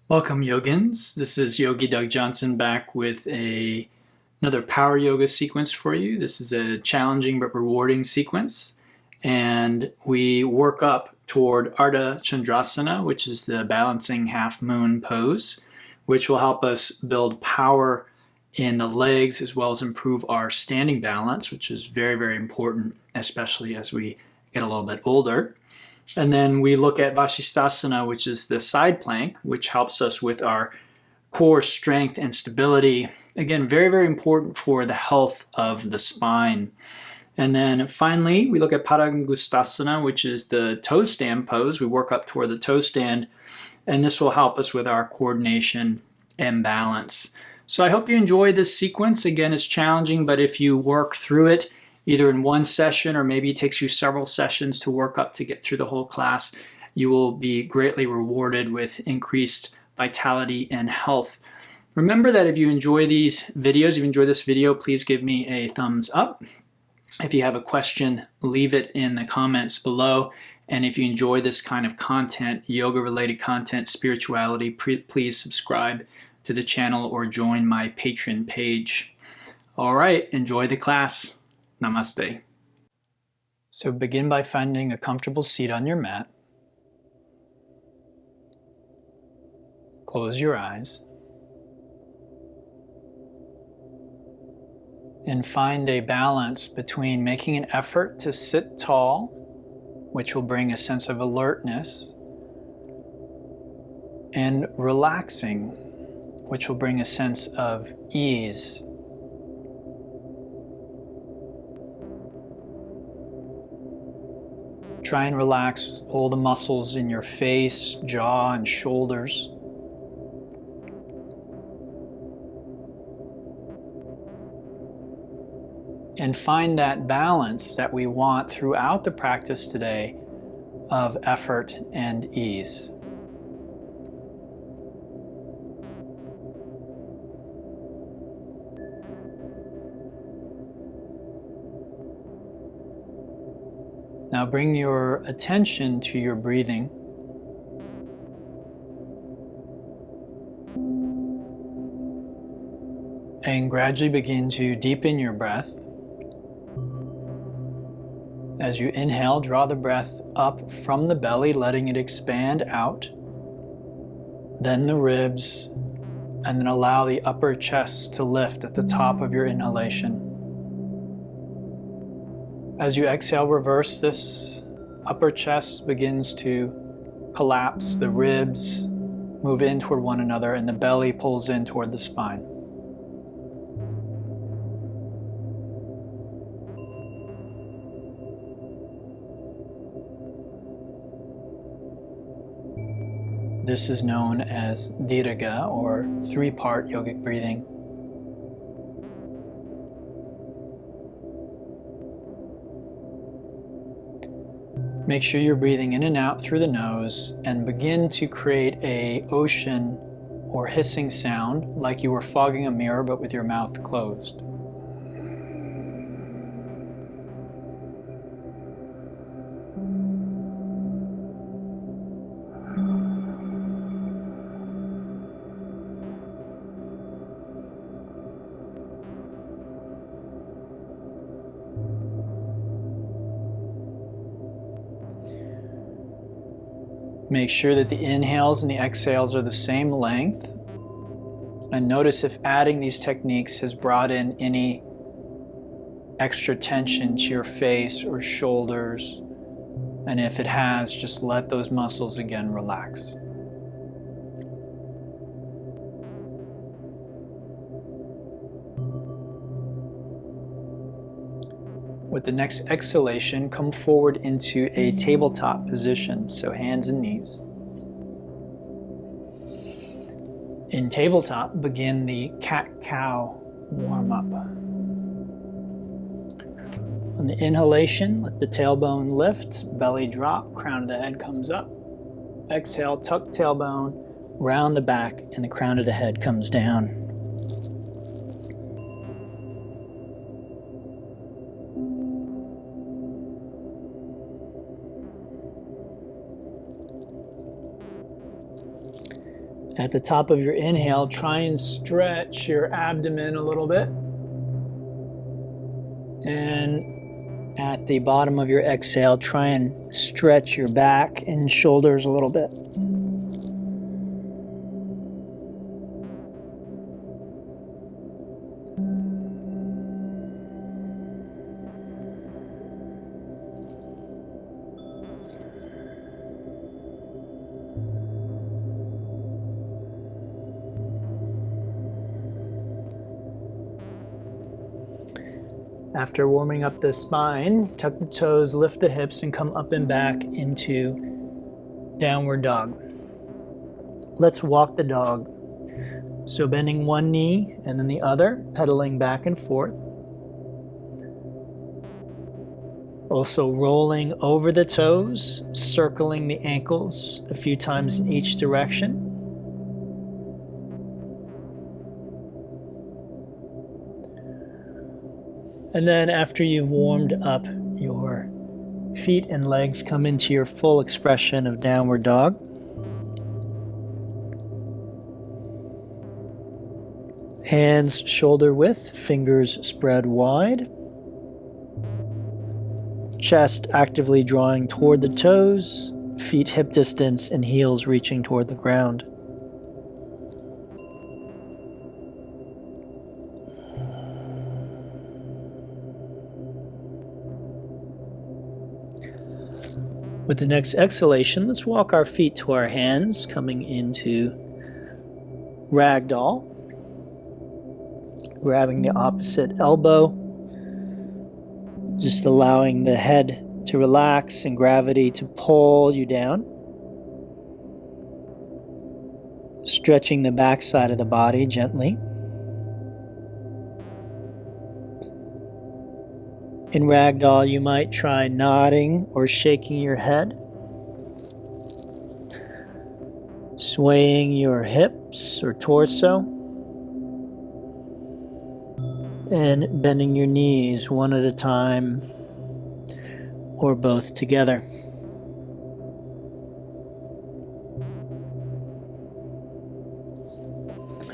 Welcome, Yogins. This is Yogi Doug Johnson back with another power yoga sequence for you. This is a challenging but rewarding sequence, and we work up toward Ardha Chandrasana, which is the balancing half moon pose, which will help us build power in the legs as well as improve our standing balance, which is very, very important, especially as we get a little bit older. And then we look at Vasisthasana, which is the side plank, which helps us with our core strength and stability. Again, very, very important for the health of the spine. And then finally, we look at Padangusthasana, which is the toe stand pose. We work up toward the toe stand, and this will help us with our coordination and balance. So I hope you enjoy this sequence. Again, it's challenging, but if you work through it, either in one session or maybe it takes you several sessions to work up to get through the whole class, you will be greatly rewarded with increased vitality and health. Remember that if you enjoy these videos, if you enjoy this video, please give me a thumbs up. If you have a question, leave it in the comments below. And if you enjoy this kind of content, yoga-related content, spirituality, please subscribe to the channel or join my Patreon page. All right, enjoy the class. Namaste. So begin by finding a comfortable seat on your mat. Close your eyes. And find a balance between making an effort to sit tall, which will bring a sense of alertness, and relaxing, which will bring a sense of ease. Try and relax all the muscles in your face, jaw, and shoulders. And find that balance that we want throughout the practice today of effort and ease. Now bring your attention to your breathing. And gradually begin to deepen your breath. As you inhale, draw the breath up from the belly, letting it expand out. Then the ribs, and then allow the upper chest to lift at the top of your inhalation. As you exhale, reverse this. Upper chest begins to collapse, the ribs move in toward one another, and the belly pulls in toward the spine. This is known as Dirga, or three-part yogic breathing. Make sure you're breathing in and out through the nose and begin to create an ocean or hissing sound like you were fogging a mirror but with your mouth closed. Make sure that the inhales and the exhales are the same length. And notice if adding these techniques has brought in any extra tension to your face or shoulders. And if it has, just let those muscles again relax. With the next exhalation, come forward into a tabletop position, so hands and knees. In tabletop, begin the cat-cow warm-up. On the inhalation, let the tailbone lift, belly drop, crown of the head comes up. Exhale, tuck tailbone, round the back, and the crown of the head comes down. At the top of your inhale, try and stretch your abdomen a little bit. And at the bottom of your exhale, try and stretch your back and shoulders a little bit. After warming up the spine, tuck the toes, lift the hips, and come up and back into downward dog. Let's walk the dog. So bending one knee and then the other, pedaling back and forth. Also rolling over the toes, circling the ankles a few times in each direction. And then after you've warmed up your feet and legs, come into your full expression of downward dog. Hands shoulder width, fingers spread wide. Chest actively drawing toward the toes, feet hip distance and heels reaching toward the ground. With the next exhalation, let's walk our feet to our hands, coming into ragdoll. Grabbing the opposite elbow, just allowing the head to relax and gravity to pull you down. Stretching the back side of the body gently. In ragdoll, you might try nodding or shaking your head, swaying your hips or torso, and bending your knees one at a time or both together.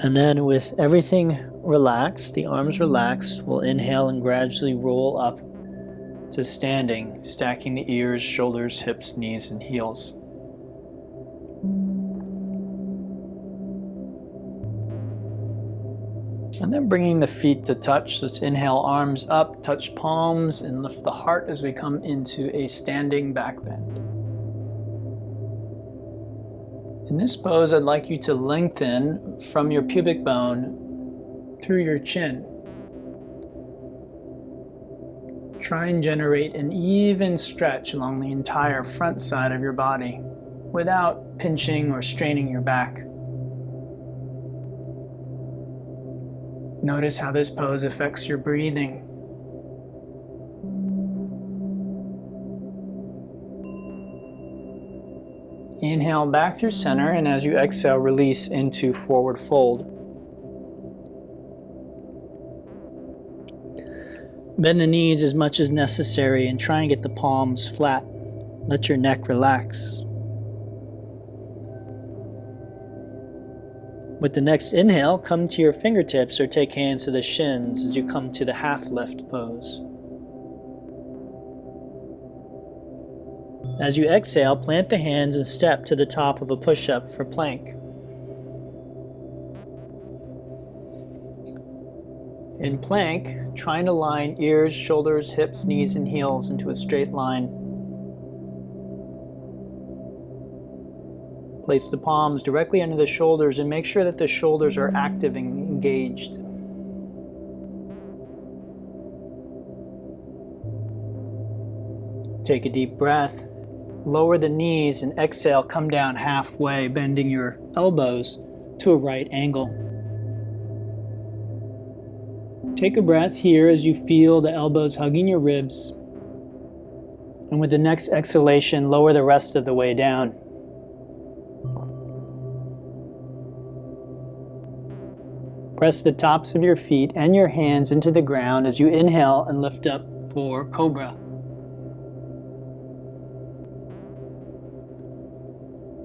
And then with everything relaxed, the arms relaxed, we'll inhale and gradually roll up to standing, stacking the ears, shoulders, hips, knees, and heels. And then bringing the feet to touch. Let's inhale, arms up, touch palms, and lift the heart as we come into a standing back bend. In this pose, I'd like you to lengthen from your pubic bone through your chin. Try and generate an even stretch along the entire front side of your body without pinching or straining your back. Notice how this pose affects your breathing. Inhale back through center, and as you exhale, release into forward fold. Bend the knees as much as necessary and try and get the palms flat. Let your neck relax. With the next inhale, come to your fingertips or take hands to the shins as you come to the half lift pose. As you exhale, plant the hands and step to the top of a push-up for plank. In plank, try and align ears, shoulders, hips, knees, and heels into a straight line. Place the palms directly under the shoulders and make sure that the shoulders are active and engaged. Take a deep breath. Lower the knees and exhale, come down halfway, bending your elbows to a right angle. Take a breath here as you feel the elbows hugging your ribs. And with the next exhalation, lower the rest of the way down. Press the tops of your feet and your hands into the ground as you inhale and lift up for Cobra.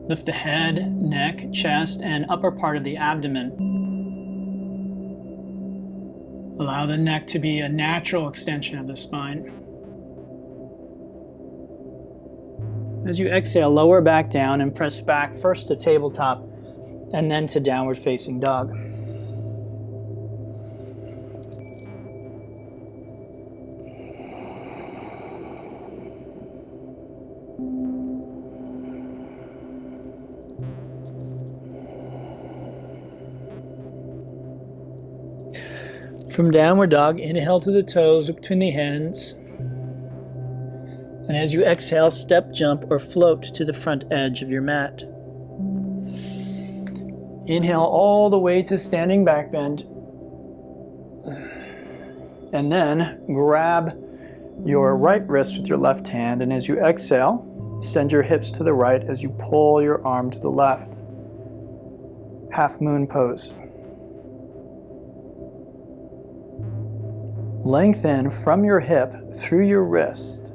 Lift the head, neck, chest, and upper part of the abdomen. Allow the neck to be a natural extension of the spine. As you exhale, lower back down and press back first to tabletop and then to downward facing dog. From downward dog, inhale to the toes, look between the hands. And as you exhale, step, jump, or float to the front edge of your mat. Inhale all the way to standing back bend. And then grab your right wrist with your left hand. And as you exhale, send your hips to the right as you pull your arm to the left. Half moon pose. Lengthen from your hip through your wrist.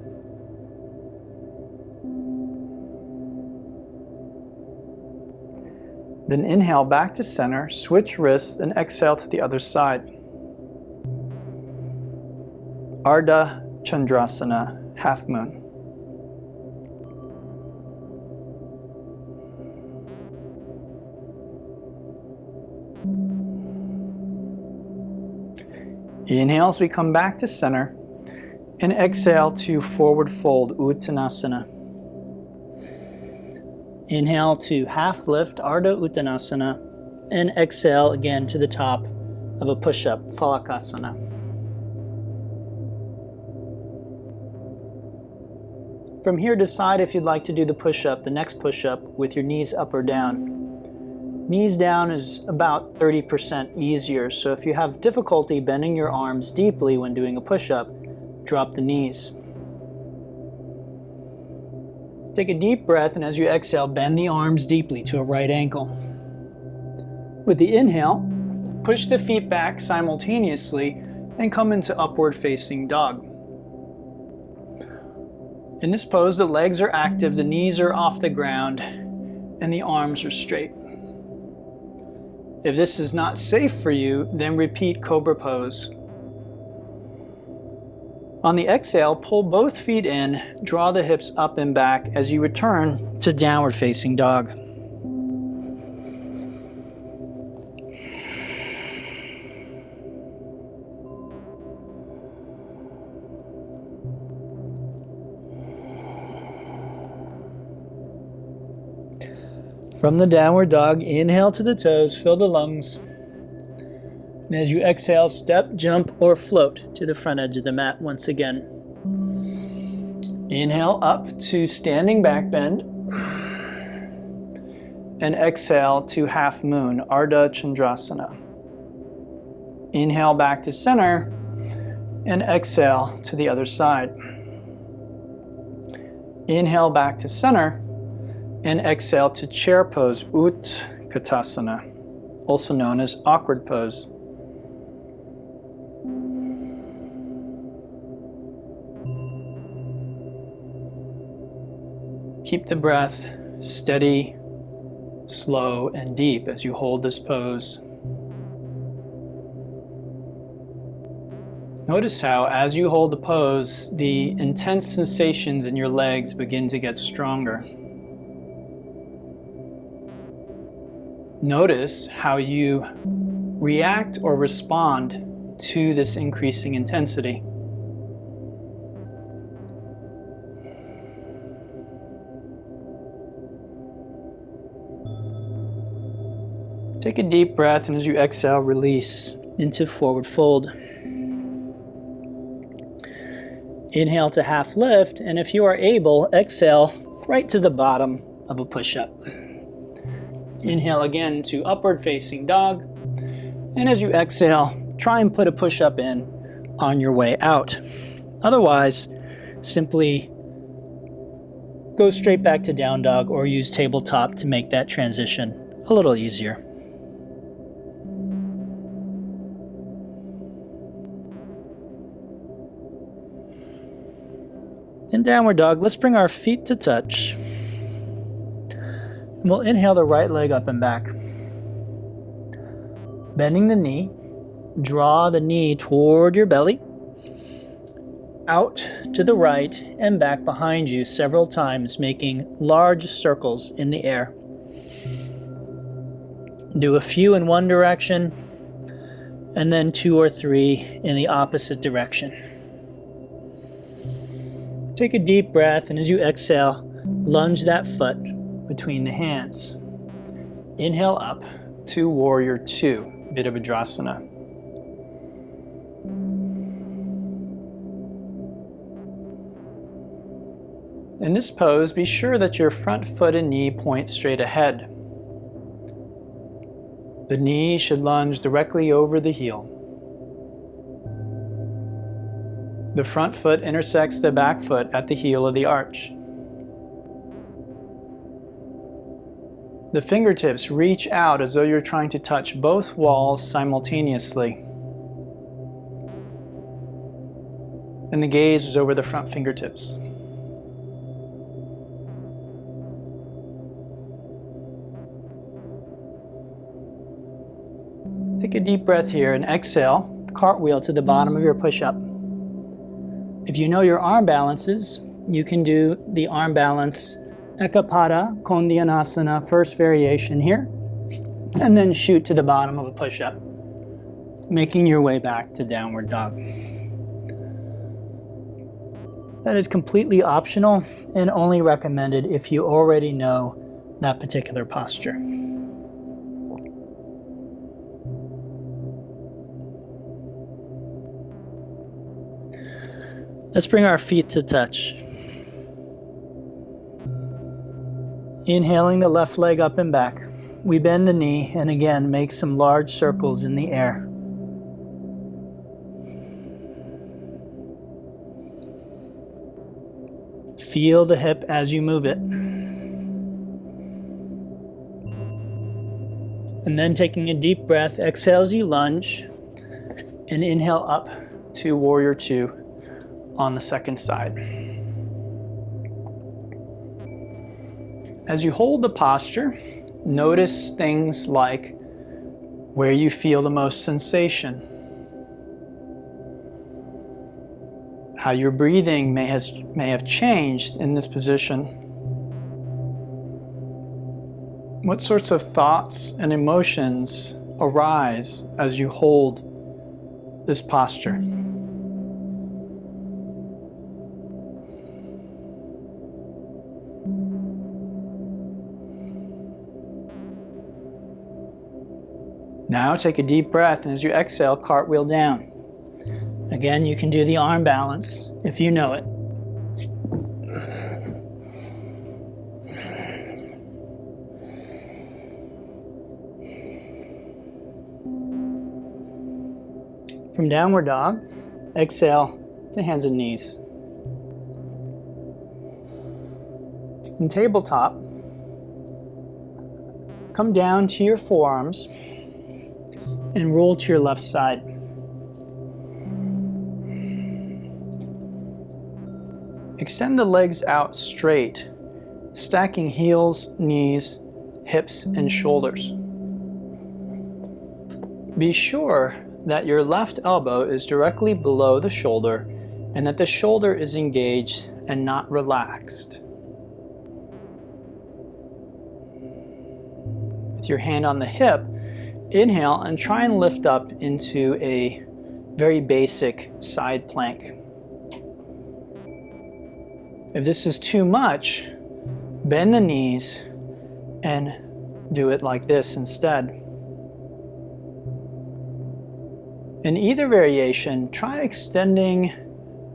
Then inhale back to center, switch wrists, and exhale to the other side. Ardha Chandrasana, half moon. Inhale as we come back to center, and exhale to forward fold, Uttanasana. Inhale to half lift, Ardha Uttanasana, and exhale again to the top of a push-up, Phalakasana. From here, decide if you'd like to do the push-up, the next push-up, with your knees up or down. Knees down is about 30% easier, so if you have difficulty bending your arms deeply when doing a push-up, drop the knees. Take a deep breath, and as you exhale, bend the arms deeply to a right ankle. With the inhale, push the feet back simultaneously and come into upward facing dog. In this pose, the legs are active, the knees are off the ground, and the arms are straight. If this is not safe for you, then repeat cobra pose. On the exhale, pull both feet in, draw the hips up and back as you return to downward facing dog. From the downward dog, inhale to the toes, fill the lungs. And as you exhale, step, jump, or float to the front edge of the mat once again. Inhale up to standing back bend. And exhale to half moon, Ardha Chandrasana. Inhale back to center. And exhale to the other side. Inhale back to center. And exhale to chair pose, Utkatasana, also known as awkward pose. Keep the breath steady, slow, and deep as you hold this pose. Notice how, as you hold the pose, the intense sensations in your legs begin to get stronger. Notice how you react or respond to this increasing intensity. Take a deep breath, and as you exhale, release into forward fold. Inhale to half lift, and if you are able, exhale right to the bottom of a push-up. Inhale again to upward facing dog, and as you exhale, try and put a push-up in on your way out. Otherwise, simply go straight back to down dog or use tabletop to make that transition a little easier. In downward dog, let's bring our feet to touch. We'll inhale the right leg up and back. Bending the knee, draw the knee toward your belly, out to the right and back behind you several times, making large circles in the air. Do a few in one direction, and then 2 or 3 in the opposite direction. Take a deep breath, and as you exhale, lunge that foot between the hands. Inhale up to Warrior II, Virabhadrasana. In this pose, be sure that your front foot and knee point straight ahead. The knee should lunge directly over the heel. The front foot intersects the back foot at the heel of the arch. The fingertips reach out as though you're trying to touch both walls simultaneously. And the gaze is over the front fingertips. Take a deep breath here and exhale, cartwheel to the bottom of your push-up. If you know your arm balances, you can do the arm balance Utkata Konasana, first variation here, and then shoot to the bottom of a push-up, making your way back to downward dog. That is completely optional and only recommended if you already know that particular posture. Let's bring our feet to touch. Inhaling the left leg up and back, we bend the knee and again make some large circles in the air. Feel the hip as you move it. And then taking a deep breath, exhale as you lunge, and inhale up to Warrior II on the second side. As you hold the posture, notice things like where you feel the most sensation, how your breathing may have changed in this position, what sorts of thoughts and emotions arise as you hold this posture. Now take a deep breath, and as you exhale, cartwheel down. Again, you can do the arm balance if you know it. From downward dog, exhale to hands and knees. In tabletop, come down to your forearms and roll to your left side. Extend the legs out straight, stacking heels, knees, hips, and shoulders. Be sure that your left elbow is directly below the shoulder and that the shoulder is engaged and not relaxed. With your hand on the hip, inhale and try and lift up into a very basic side plank. If this is too much, bend the knees and do it like this instead. In either variation, try extending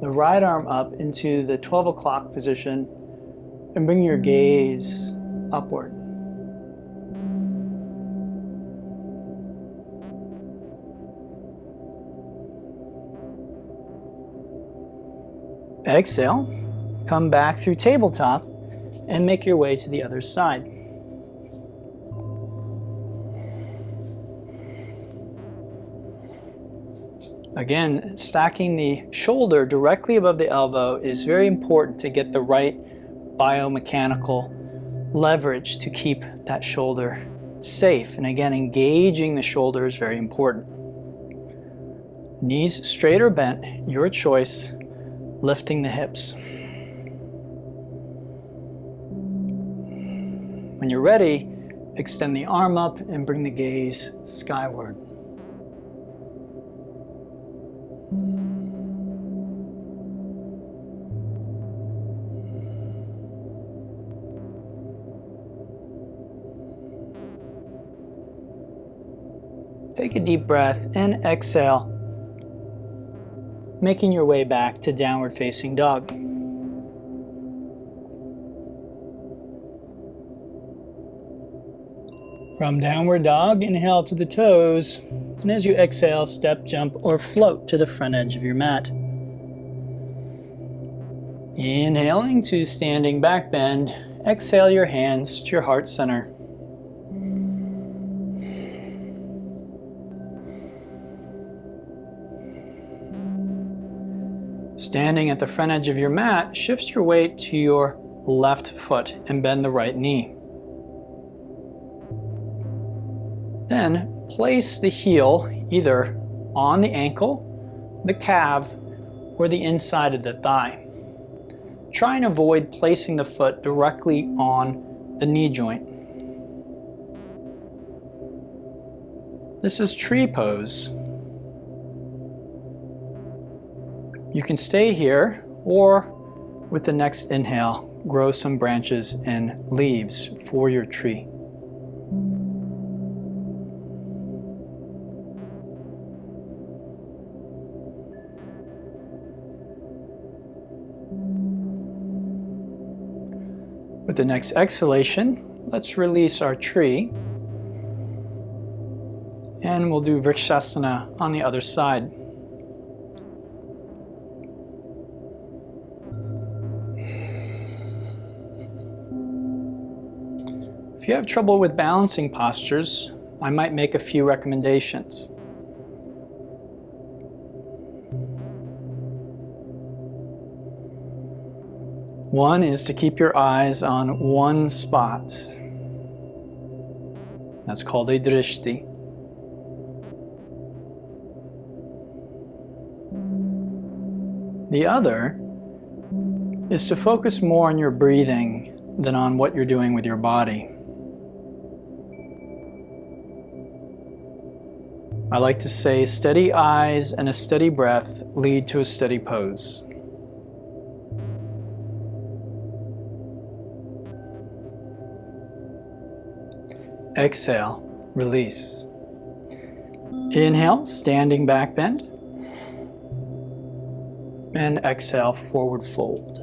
the right arm up into the 12 o'clock position and bring your gaze upward. Exhale, come back through tabletop and make your way to the other side. Again, stacking the shoulder directly above the elbow is very important to get the right biomechanical leverage to keep that shoulder safe. And again, engaging the shoulder is very important. Knees straight or bent, your choice, lifting the hips. When you're ready, extend the arm up and bring the gaze skyward. Take a deep breath and exhale, making your way back to downward facing dog. From downward dog, inhale to the toes, and as you exhale, step, jump, or float to the front edge of your mat. Inhaling to standing back bend, exhale your hands to your heart center. Standing at the front edge of your mat, shift your weight to your left foot and bend the right knee. Then place the heel either on the ankle, the calf, or the inside of the thigh. Try and avoid placing the foot directly on the knee joint. This is tree pose. You can stay here, or with the next inhale, grow some branches and leaves for your tree. With the next exhalation, let's release our tree. And we'll do Vrikshasana on the other side. If you have trouble with balancing postures, I might make a few recommendations. One is to keep your eyes on one spot. That's called a drishti. The other is to focus more on your breathing than on what you're doing with your body. I like to say steady eyes and a steady breath lead to a steady pose. Exhale, release. Inhale, standing back bend. And exhale, forward fold.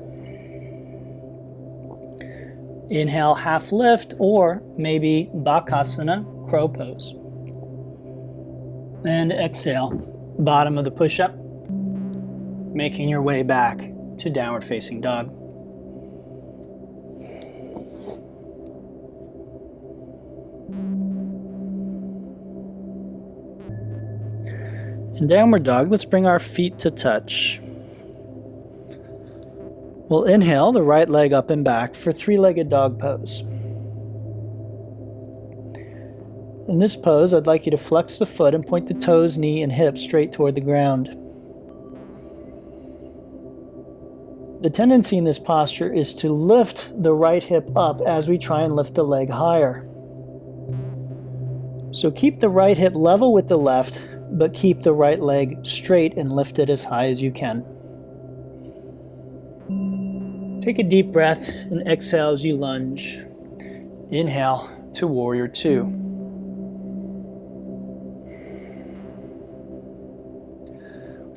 Inhale, half lift, or maybe Bakasana, crow pose. And exhale, bottom of the push-up, making your way back to downward facing dog. In downward dog, let's bring our feet to touch. We'll inhale the right leg up and back for three-legged dog pose. In this pose, I'd like you to flex the foot and point the toes, knee, and hips straight toward the ground. The tendency in this posture is to lift the right hip up as we try and lift the leg higher. So keep the right hip level with the left, but keep the right leg straight and lift it as high as you can. Take a deep breath and exhale as you lunge. Inhale to Warrior Two.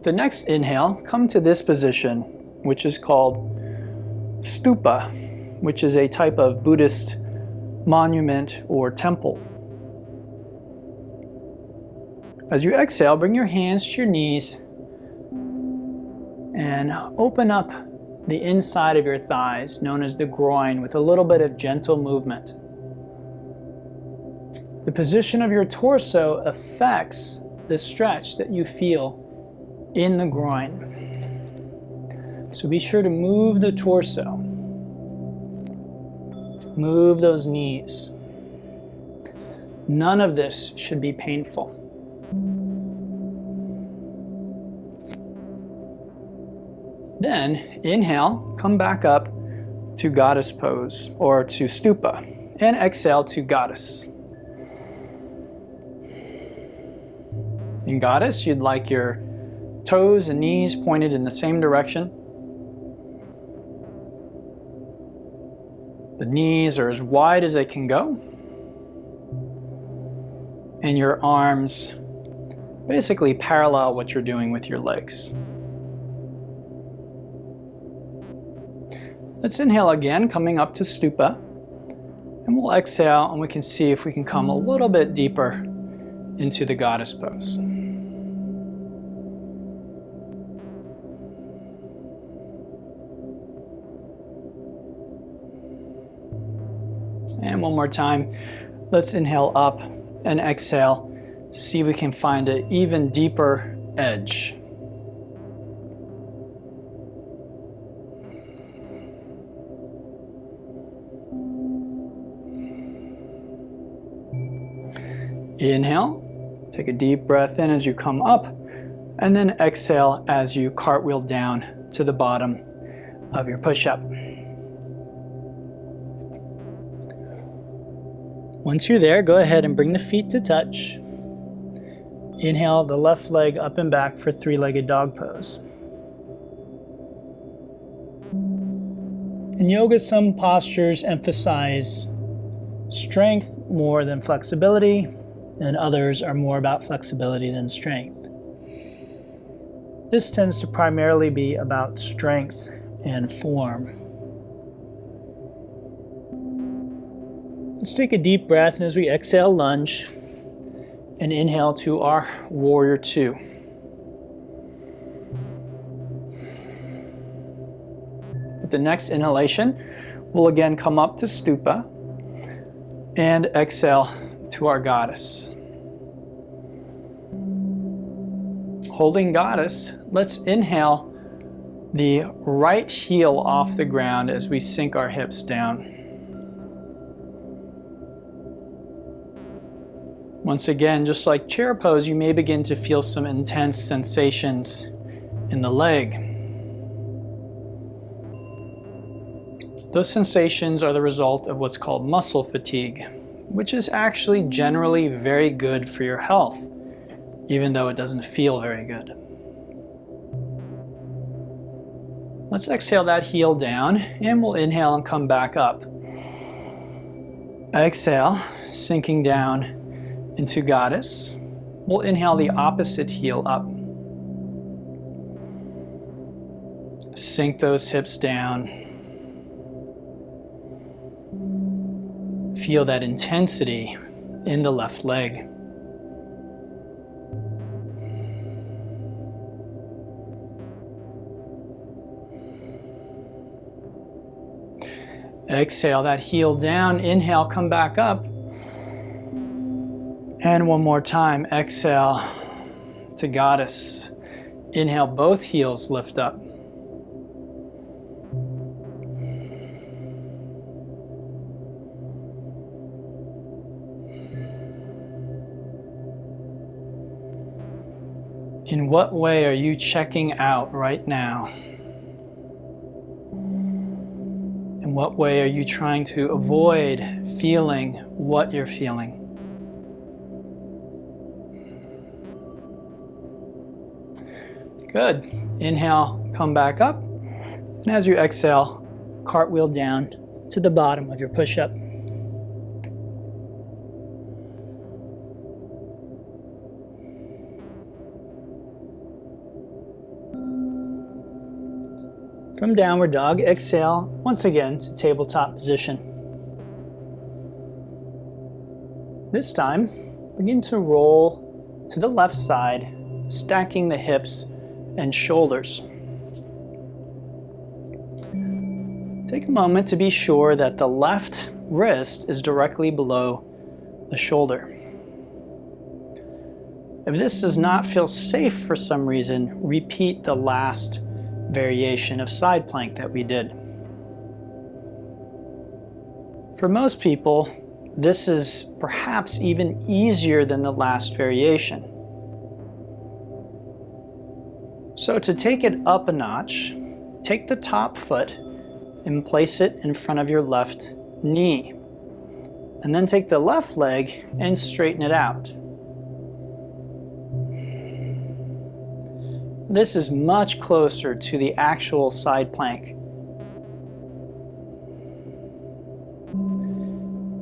The next inhale, come to this position, which is called stupa, which is a type of Buddhist monument or temple. As you exhale, bring your hands to your knees and open up the inside of your thighs, known as the groin, with a little bit of gentle movement. The position of your torso affects the stretch that you feel in the groin. So be sure to move the torso. Move those knees. None of this should be painful. Then inhale, come back up to goddess pose or to stupa, and exhale to goddess. In goddess, you'd like your toes and knees pointed in the same direction. The knees are as wide as they can go. And your arms basically parallel what you're doing with your legs. Let's inhale again, coming up to stupa. And we'll exhale, and we can see if we can come a little bit deeper into the goddess pose. And one more time, let's inhale up and exhale. See if we can find an even deeper edge. Inhale, take a deep breath in as you come up, and then exhale as you cartwheel down to the bottom of your push-up. Once you're there, go ahead and bring the feet to touch. Inhale the left leg up and back for three-legged dog pose. In yoga, some postures emphasize strength more than flexibility, and others are more about flexibility than strength. This tends to primarily be about strength and form. Let's take a deep breath, and as we exhale, lunge, and inhale to our Warrior II. With the next inhalation, we'll again come up to stupa, and exhale to our goddess. Holding goddess, let's inhale the right heel off the ground as we sink our hips down. Once again, just like chair pose, you may begin to feel some intense sensations in the leg. Those sensations are the result of what's called muscle fatigue, which is actually generally very good for your health, even though it doesn't feel very good. Let's exhale that heel down, and we'll inhale and come back up. Exhale, sinking down into goddess. We'll inhale the opposite heel up. Sink those hips down. Feel that intensity in the left leg. Exhale that heel down. Inhale, come back up. And one more time, exhale to goddess. Inhale, both heels lift up. In what way are you checking out right now? In what way are you trying to avoid feeling what you're feeling? Good. Inhale, come back up. And as you exhale, cartwheel down to the bottom of your push-up. From downward dog, exhale once again to tabletop position. This time, begin to roll to the left side, stacking the hips and shoulders. Take a moment to be sure that the left wrist is directly below the shoulder. If this does not feel safe for some reason, repeat the last variation of side plank that we did. For most people, this is perhaps even easier than the last variation. So to take it up a notch, take the top foot and place it in front of your left knee. And then take the left leg and straighten it out. This is much closer to the actual side plank.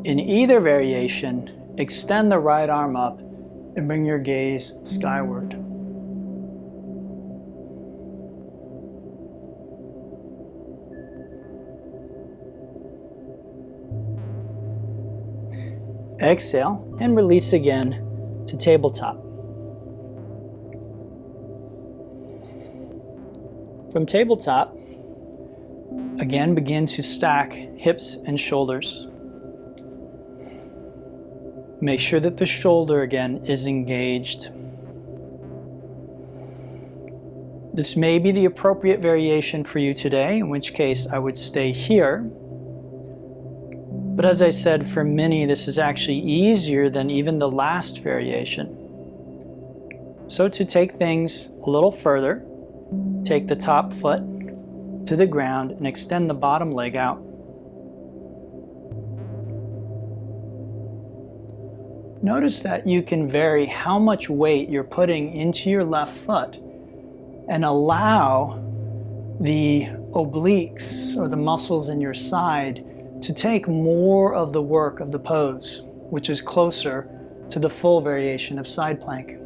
In either variation, extend the right arm up and bring your gaze skyward. Exhale and release again to tabletop. From tabletop, again begin to stack hips and shoulders. Make sure that the shoulder again is engaged. This may be the appropriate variation for you today, in which case I would stay here. But as I said, for many this is actually easier than even the last variation. So to take things a little further, take the top foot to the ground and extend the bottom leg out. Notice that you can vary how much weight you're putting into your left foot and allow the obliques or the muscles in your side to take more of the work of the pose, which is closer to the full variation of side plank.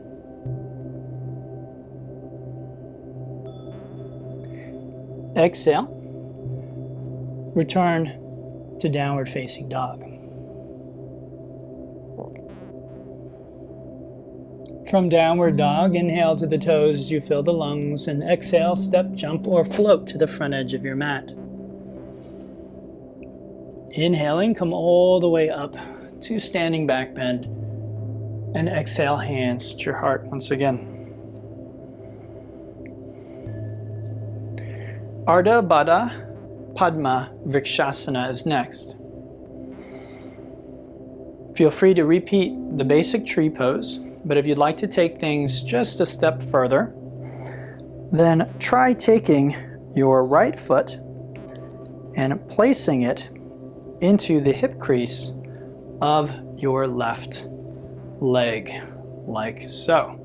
Exhale. Return to downward facing dog. From downward dog, inhale to the toes as you fill the lungs, and exhale, step, jump, or float to the front edge of your mat. Inhaling, come all the way up to standing back bend, and exhale, hands at your heart once again. Ardha Baddha-Padma Vrikshasana is next. Feel free to repeat the basic tree pose, but if you'd like to take things just a step further, then try taking your right foot and placing it into the hip crease of your left leg, like so.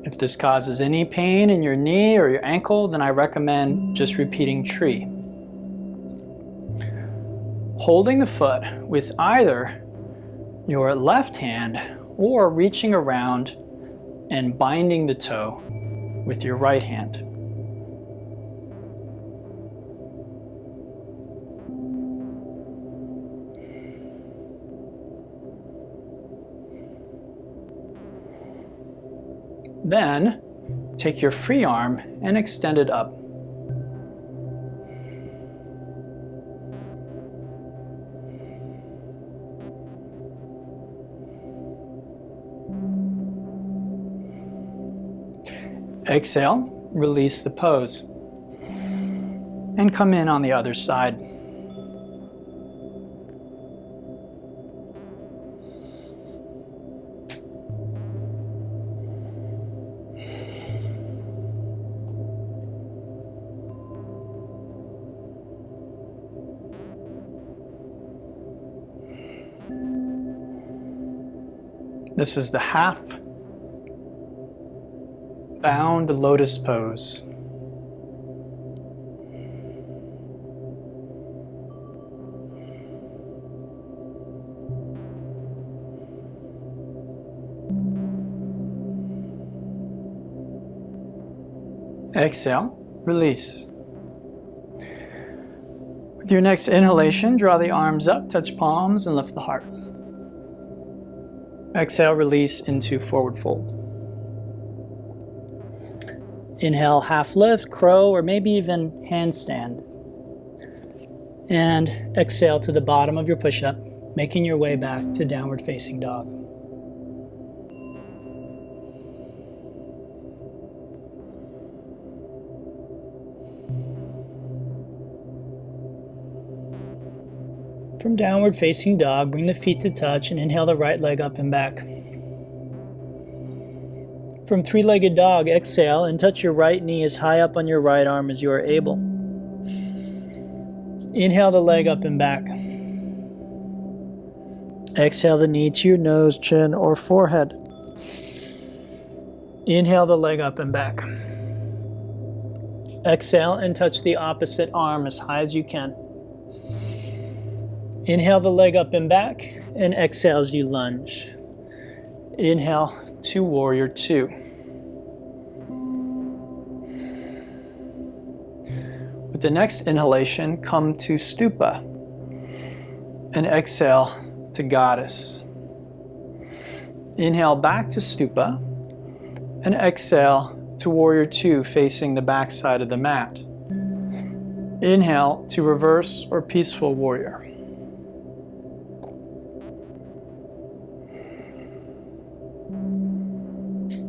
If this causes any pain in your knee or your ankle, then I recommend just repeating tree. Holding the foot with either your left hand or reaching around and binding the toe with your right hand. Then take your free arm and extend it up. Exhale, release the pose, and come in on the other side. This is the half bound-lotus pose. Exhale, release. With your next inhalation, draw the arms up, touch palms, and lift the heart. Exhale, release into forward fold. Inhale, half lift, crow, or maybe even handstand. And exhale to the bottom of your push-up, making your way back to downward facing dog. From downward facing dog, bring the feet to touch and inhale the right leg up and back. From three-legged dog, exhale and touch your right knee as high up on your right arm as you are able. Inhale the leg up and back. Exhale the knee to your nose, chin, or forehead. Inhale the leg up and back. Exhale and touch the opposite arm as high as you can. Inhale the leg up and back, and exhale as you lunge. Inhale to Warrior Two. With the next inhalation, come to Stupa, and exhale to Goddess. Inhale back to Stupa, and exhale to Warrior Two, facing the back side of the mat. Inhale to Reverse or Peaceful Warrior.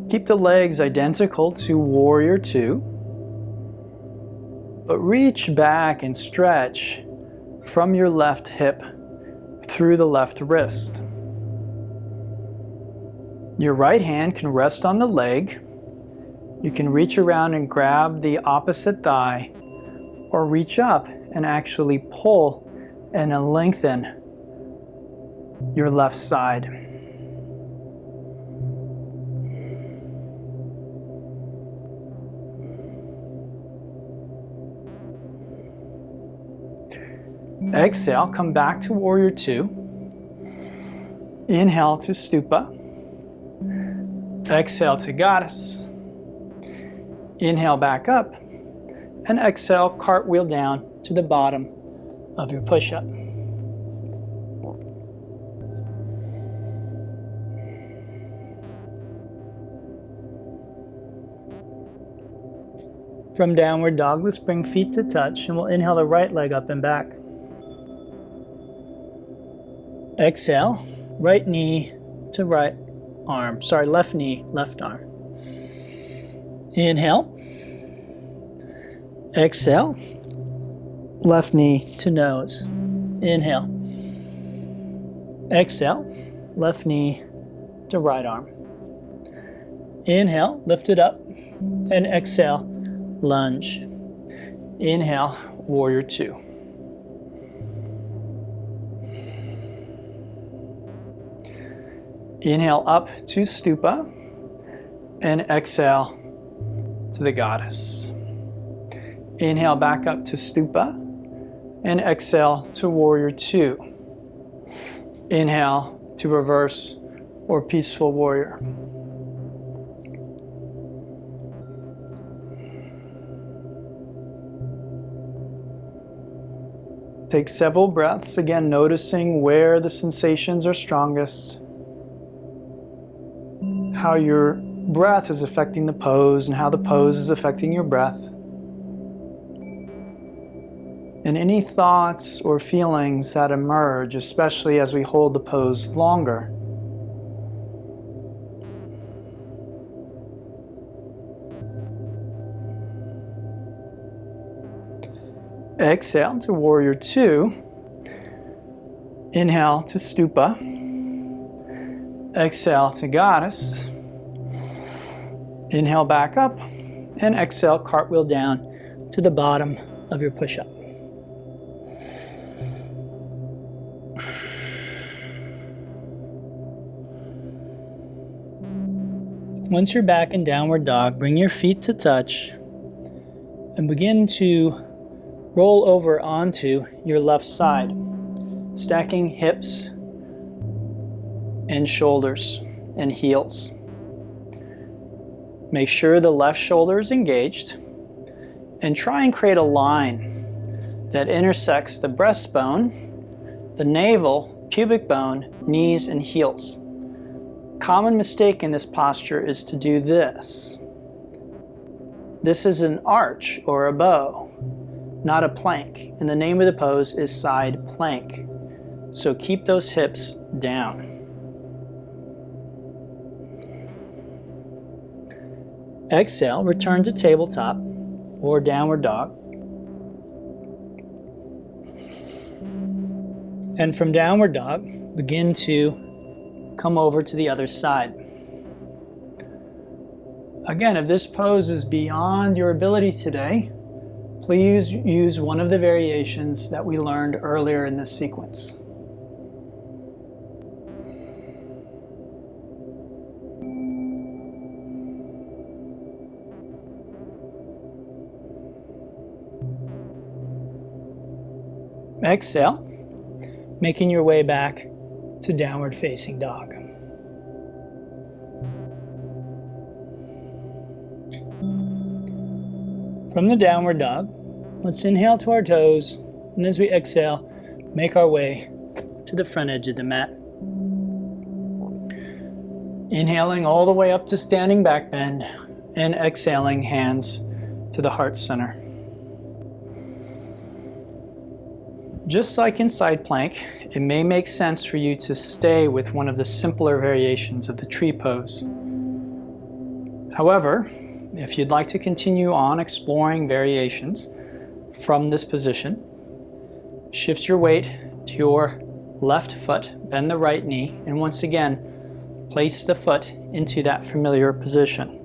Keep the legs identical to Warrior Two, but reach back and stretch from your left hip through the left wrist. Your right hand can rest on the leg. You can reach around and grab the opposite thigh, or reach up and actually pull and lengthen your left side. Exhale, come back to Warrior Two. Inhale to Stupa. Exhale to Goddess. Inhale back up. And exhale, cartwheel down to the bottom of your push-up. From Downward Dog, let's bring feet to touch, and we'll inhale the right leg up and back. Exhale, right knee to right arm. Left knee, left arm. Inhale. Exhale. Left knee to nose. Inhale. Exhale. Left knee to right arm. Inhale, lift it up. And exhale, lunge. Inhale, Warrior Two. Inhale up to Stupa, and exhale to the Goddess. Inhale back up to Stupa, and exhale to Warrior Two. Inhale to Reverse or Peaceful Warrior. Take several breaths, again noticing where the sensations are strongest, how your breath is affecting the pose and how the pose is affecting your breath. And any thoughts or feelings that emerge, especially as we hold the pose longer. Exhale to Warrior Two. Inhale to Stupa. Exhale to Goddess. Inhale back up, and exhale, cartwheel down to the bottom of your push-up. Once you're back in Downward Dog, bring your feet to touch and begin to roll over onto your left side, stacking hips and shoulders and heels. Make sure the left shoulder is engaged, and try and create a line that intersects the breastbone, the navel, pubic bone, knees, and heels. Common mistake in this posture is to do this. This is an arch or a bow, not a plank, and the name of the pose is side plank. So keep those hips down. Exhale, return to tabletop or Downward Dog. And from downward dog, begin to come over to the other side. Again, if this pose is beyond your ability today, please use one of the variations that we learned earlier in this sequence. Exhale, making your way back to downward facing dog. From the downward dog, let's inhale to our toes, and as we exhale, make our way to the front edge of the mat. Inhaling all the way up to standing back bend, and exhaling hands to the heart center. Just like in side plank, it may make sense for you to stay with one of the simpler variations of the tree pose. However, if you'd like to continue on exploring variations from this position, shift your weight to your left foot, bend the right knee, and once again, place the foot into that familiar position.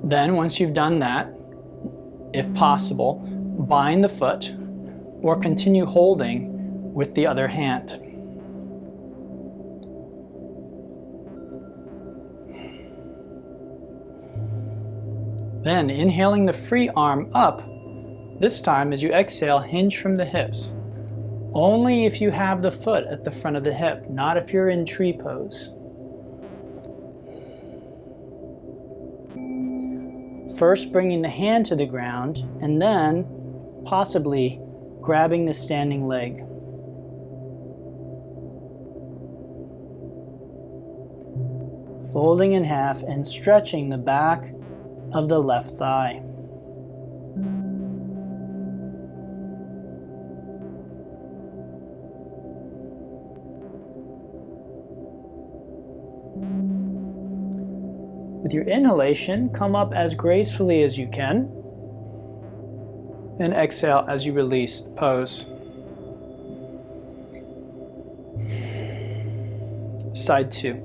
Then, once you've done that, if possible, bind the foot or continue holding with the other hand. Then, inhaling the free arm up, this time as you exhale, hinge from the hips. Only if you have the foot at the front of the hip, not if you're in tree pose. First bringing the hand to the ground, and then possibly grabbing the standing leg. Folding in half and stretching the back of the left thigh. With your inhalation, come up as gracefully as you can, and exhale as you release the pose. Side 2.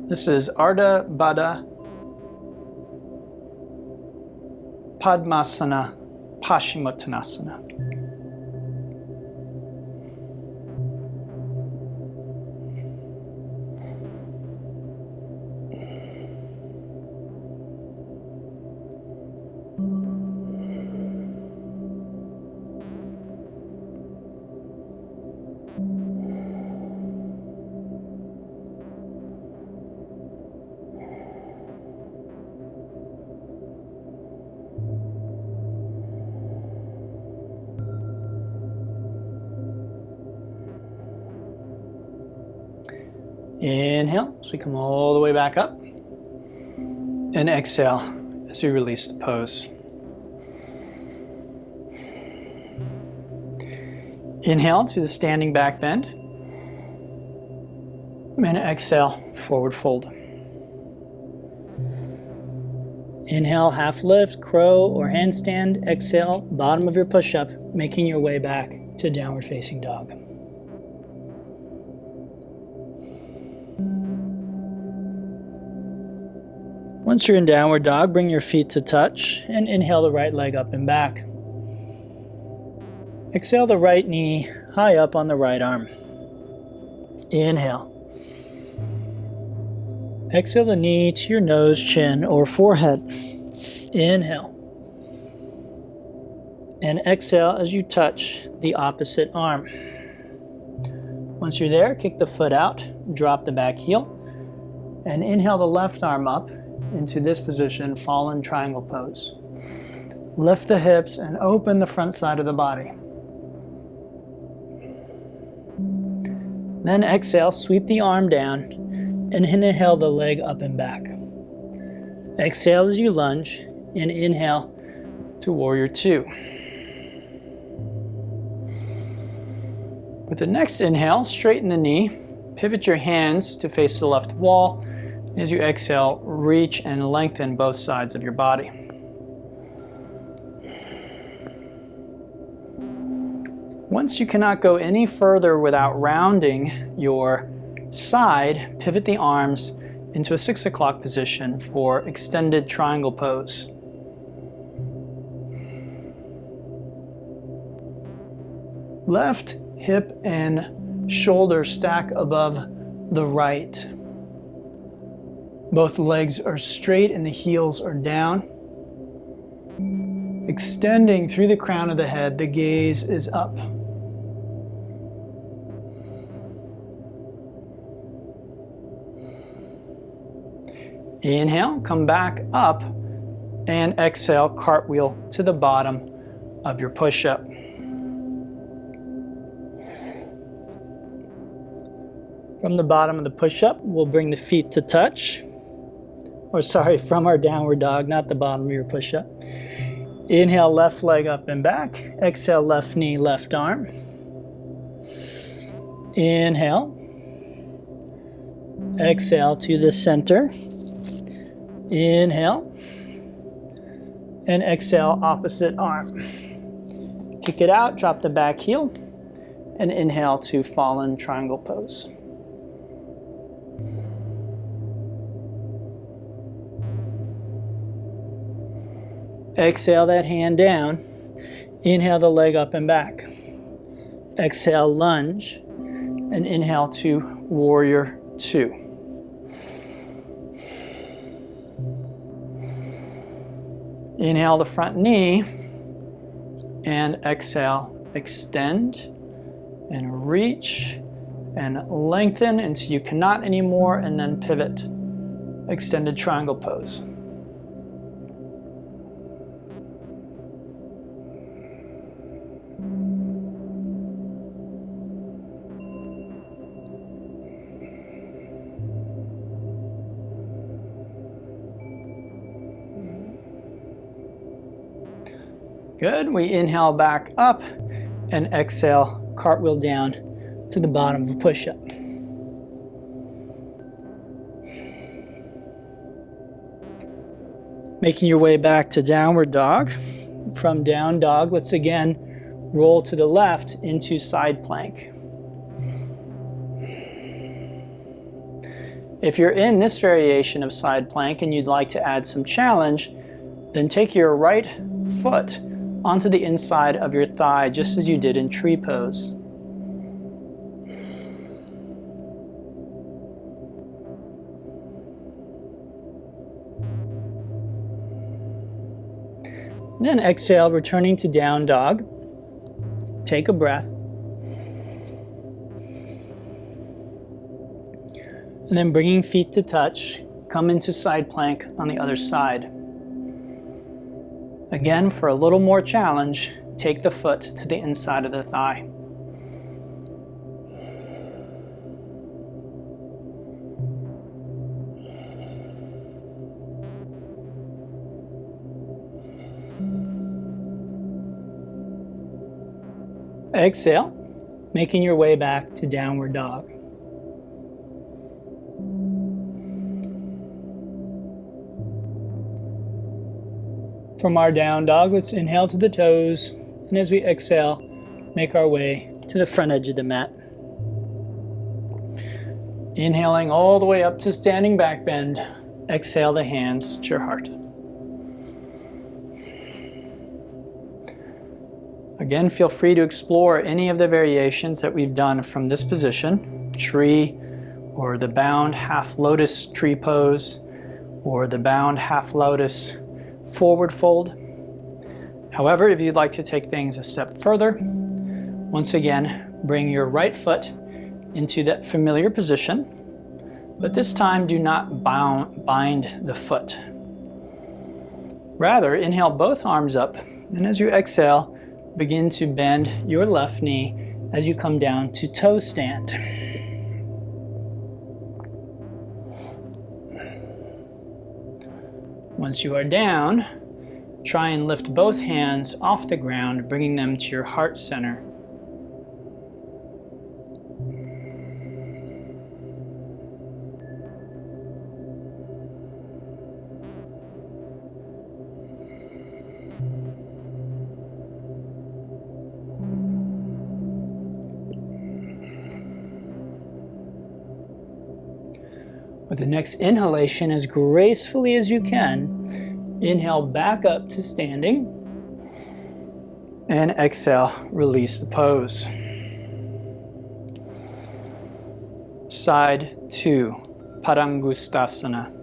This is Ardha Baddha-Padma Paschimottanasana. Inhale as we come all the way back up, and exhale as we release the pose. Inhale to the standing back bend, and exhale, forward fold. Inhale, half lift, crow or handstand. Exhale, bottom of your push-up, making your way back to downward facing dog. Once you're in downward dog, bring your feet to touch and inhale the right leg up and back. Exhale the right knee high up on the right arm. Inhale. Exhale the knee to your nose, chin, or forehead. Inhale. And exhale as you touch the opposite arm. Once you're there, kick the foot out, drop the back heel, and inhale the left arm up into this position, fallen triangle pose. Lift the hips and open the front side of the body. Then exhale, sweep the arm down and inhale the leg up and back. Exhale as you lunge and inhale to Warrior Two. With the next inhale, straighten the knee, pivot your hands to face the left wall, As you exhale, reach and lengthen both sides of your body. Once you cannot go any further without rounding your side, pivot the arms into a 6 o'clock position for extended triangle pose. Left hip and shoulder stack above the right. Both legs are straight and the heels are down. Extending through the crown of the head, the gaze is up. Inhale, come back up, and exhale, cartwheel to the bottom of your push-up. From the bottom of the push-up, we'll bring the feet to touch. Or sorry, from our downward dog, not the bottom of your push-up. Inhale, left leg up and back. Exhale, left knee, left arm. Inhale. Exhale to the center. Inhale. And exhale, opposite arm. Kick it out, drop the back heel. And inhale to fallen triangle pose. Exhale that hand down. Inhale the leg up and back. Exhale, lunge. And inhale to warrior two. Inhale the front knee. And exhale, extend and reach and lengthen until you cannot anymore, and then pivot. Extended triangle pose. Good. We inhale back up and exhale, cartwheel down to the bottom of a push-up. Making your way back to downward dog. From down dog, let's again roll to the left into side plank. If you're in this variation of side plank and you'd like to add some challenge, then take your right foot onto the inside of your thigh, just as you did in tree pose. Then exhale, returning to down dog. Take a breath. And then bringing feet to touch, come into side plank on the other side. Again, for a little more challenge, take the foot to the inside of the thigh. Exhale, making your way back to downward dog. From our down dog, let's inhale to the toes, and as we exhale, make our way to the front edge of the mat. Inhaling all the way up to standing back bend, exhale the hands to your heart. Again, feel free to explore any of the variations that we've done from this position, tree, or the bound half lotus tree pose, or the bound half lotus forward fold. However, if you'd like to take things a step further, once again, bring your right foot into that familiar position, but this time do not bind the foot. Rather, inhale both arms up, and as you exhale, begin to bend your left knee as you come down to toe stand. Once you are down, try and lift both hands off the ground, bringing them to your heart center. With the next inhalation, as gracefully as you can, inhale back up to standing, and exhale, release the pose. Side 2, Padangusthasana.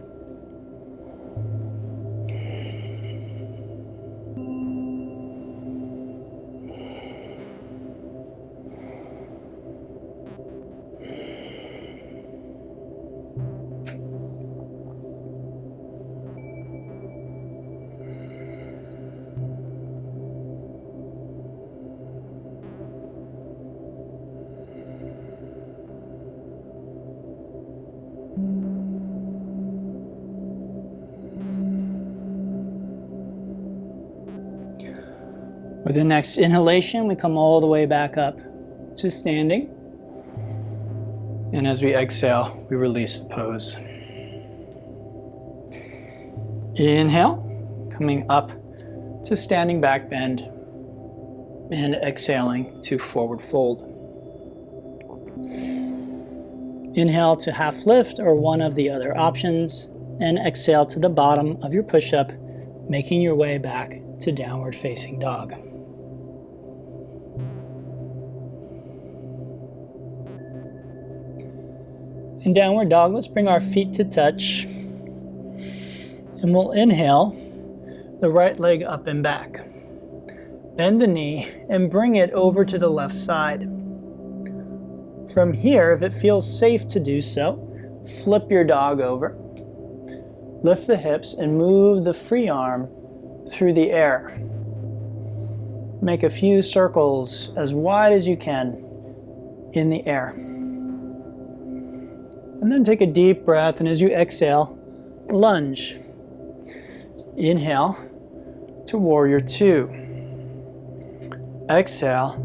With the next inhalation, we come all the way back up to standing. And as we exhale, we release the pose. Inhale, coming up to standing back bend, and exhaling to forward fold. Inhale to half lift or one of the other options, and exhale to the bottom of your push-up, making your way back to downward facing dog. In downward dog, let's bring our feet to touch, and we'll inhale the right leg up and back. Bend the knee and bring it over to the left side. From here, if it feels safe to do so, flip your dog over. Lift the hips and move the free arm through the air. Make a few circles as wide as you can in the air. And then take a deep breath, and as you exhale, lunge. Inhale to Warrior Two. Exhale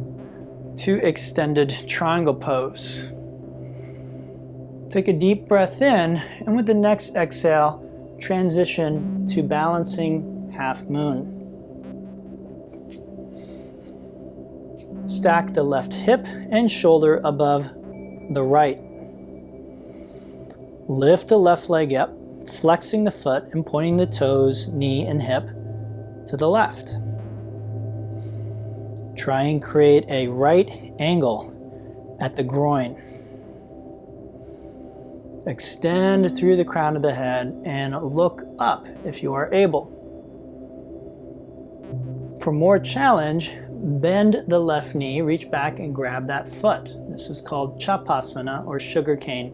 to Extended Triangle Pose. Take a deep breath in, and with the next exhale, transition to Balancing Half Moon. Stack the left hip and shoulder above the right. Lift the left leg up, flexing the foot and pointing the toes, knee, and hip to the left. Try and create a right angle at the groin. Extend through the crown of the head and look up if you are able. For more challenge, bend the left knee, reach back and grab that foot. This is called Chapasana or sugar cane.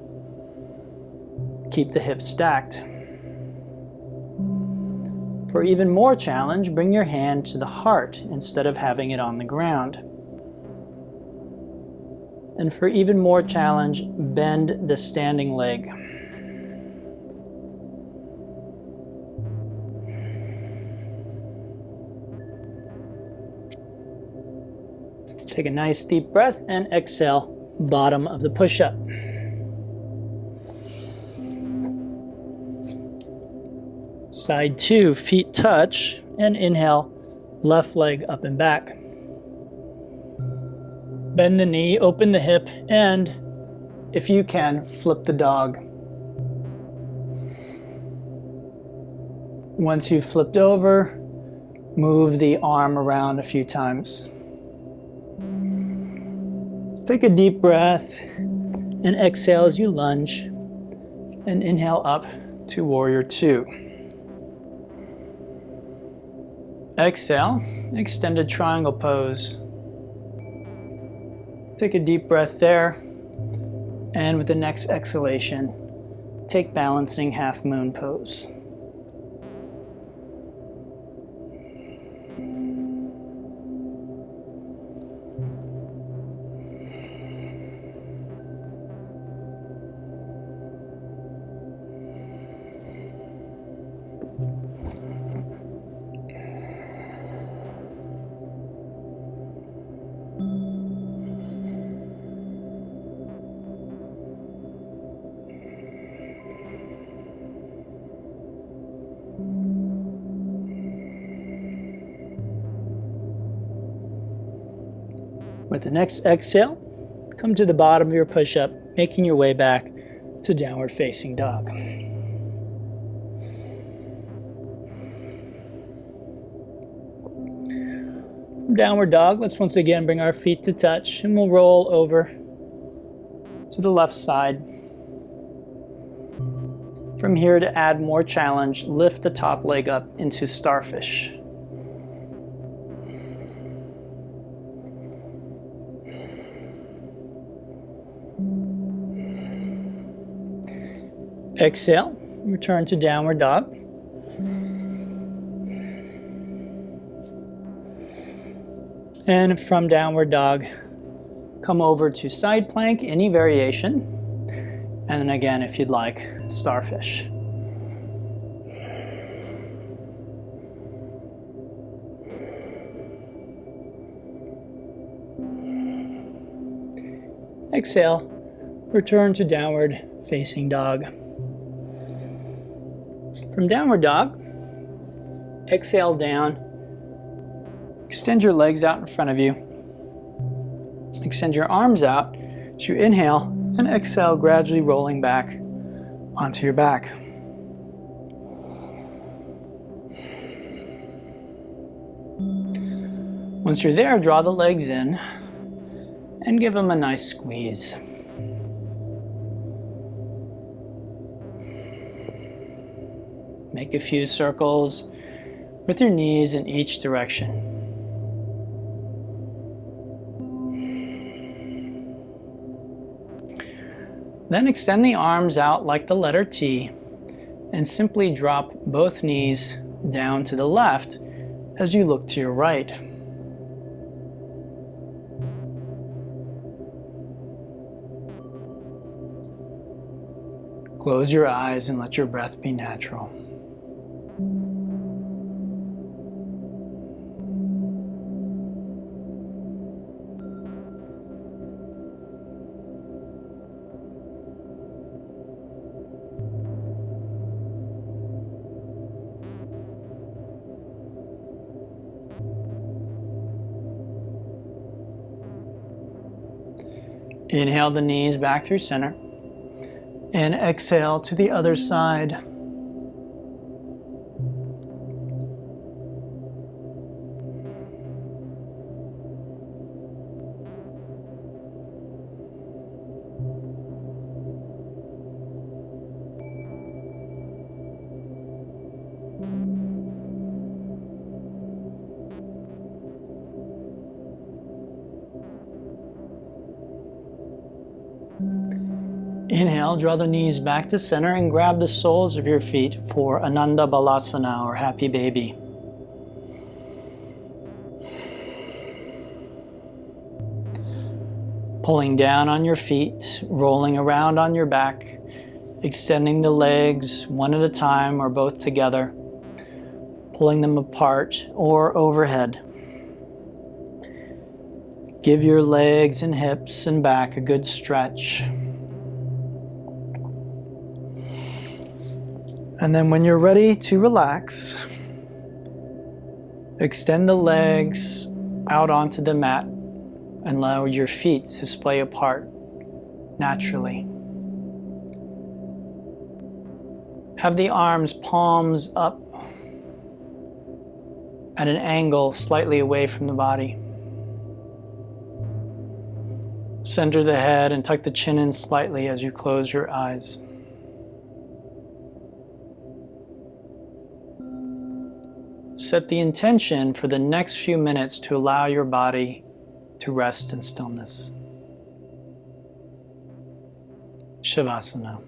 Keep the hips stacked. For even more challenge, bring your hand to the heart instead of having it on the ground. And for even more challenge, bend the standing leg. Take a nice deep breath and exhale, bottom of the push-up. Side 2, feet touch, and inhale, left leg up and back. Bend the knee, open the hip, and if you can, flip the dog. Once you've flipped over, move the arm around a few times. Take a deep breath and exhale as you lunge, and inhale up to Warrior Two. Exhale, extended triangle pose. Take a deep breath there, and with the next exhalation, take balancing half moon pose. With the next exhale, come to the bottom of your push-up, making your way back to downward facing dog. From downward dog, let's once again bring our feet to touch, and we'll roll over to the left side. From here, to add more challenge, lift the top leg up into Starfish. Exhale, return to downward dog. And from downward dog, come over to side plank, any variation. And then again, if you'd like, Starfish. Exhale, return to downward facing dog. From downward dog, exhale down. Extend your legs out in front of you. Extend your arms out as you inhale and exhale, gradually rolling back onto your back. Once you're there, draw the legs in and give them a nice squeeze. Make a few circles with your knees in each direction. Then extend the arms out like the letter T and simply drop both knees down to the left as you look to your right. Close your eyes and let your breath be natural. Inhale the knees back through center and exhale to the other side. Inhale, draw the knees back to center and grab the soles of your feet for Ananda Balasana, or Happy Baby. Pulling down on your feet, rolling around on your back, extending the legs one at a time or both together, pulling them apart or overhead. Give your legs and hips and back a good stretch. And then when you're ready to relax, extend the legs out onto the mat and allow your feet to splay apart naturally. Have the arms palms up at an angle slightly away from the body. Center the head and tuck the chin in slightly as you close your eyes. Set the intention for the next few minutes to allow your body to rest in stillness. Savasana.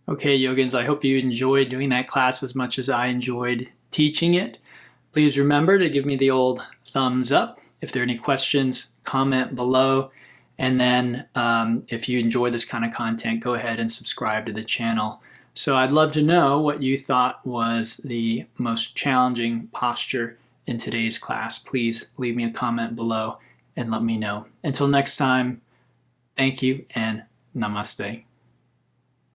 Okay, Yogins, I hope you enjoyed doing that class as much as I enjoyed teaching it. Please remember to give me the old thumbs up. If there are any questions, comment below. And then if you enjoy this kind of content, go ahead and subscribe to the channel. So I'd love to know what you thought was the most challenging posture in today's class. Please leave me a comment below and let me know. Until next time, thank you and namaste.